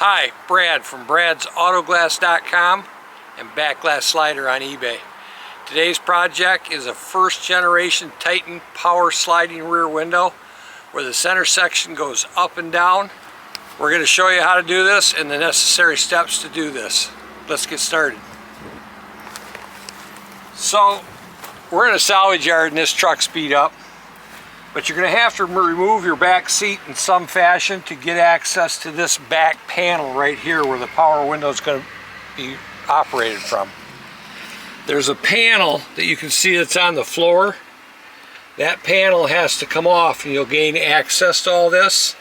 Hi, Brad from bradsautoglass.com and Backglass Slider on eBay. Today's project is a first generation Titan power sliding rear window where the center section goes up and down. We're going to show you how to do this and the necessary steps to do this. Let's get started. So we're in a salvage yard and this truck's beat up, but you're going to have to remove your back seat in some fashion to get access to this back panel right here where the power window is going to be operated from. There's a panel that you can see that's on the floor. That panel has to come off and you'll gain access to all this.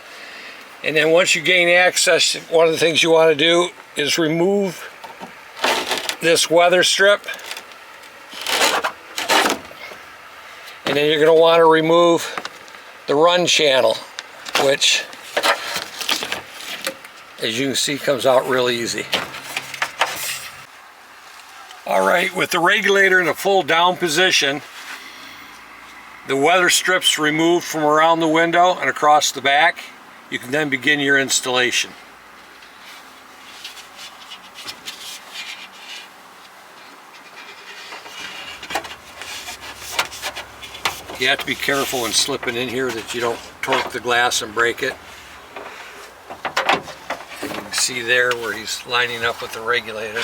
And then once you gain access, one of the things you want to do is remove this weather strip. And then you're going to want to remove the run channel, which, as you can see, comes out real easy. Alright, with the regulator in a full down position, the weather strips removed from around the window and across the back, you can then begin your installation. You have to be careful when slipping in here that you don't torque the glass and break it. And you can see there where he's lining up with the regulator.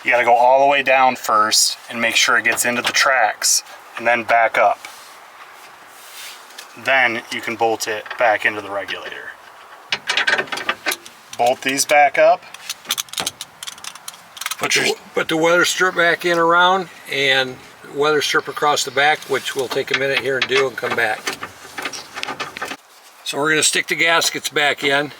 You got to go all the way down first and make sure it gets into the tracks and then back up. Then you can bolt it back into the regulator. Bolt these back up. Put the weather strip back in around and weather strip across the back, which will take a minute here and do and come back. So we're going to stick the gaskets back in.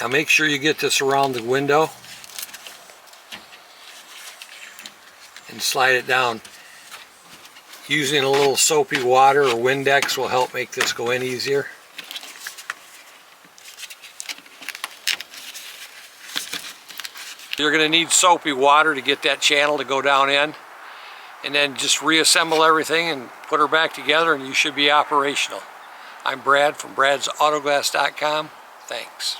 Now make sure you get this around the window and slide it down. Using a little soapy water or Windex will help make this go in easier. You're going to need soapy water to get that channel to go down in, and then just reassemble everything and put her back together and you should be operational. I'm Brad from bradsautoglass.com. Thanks.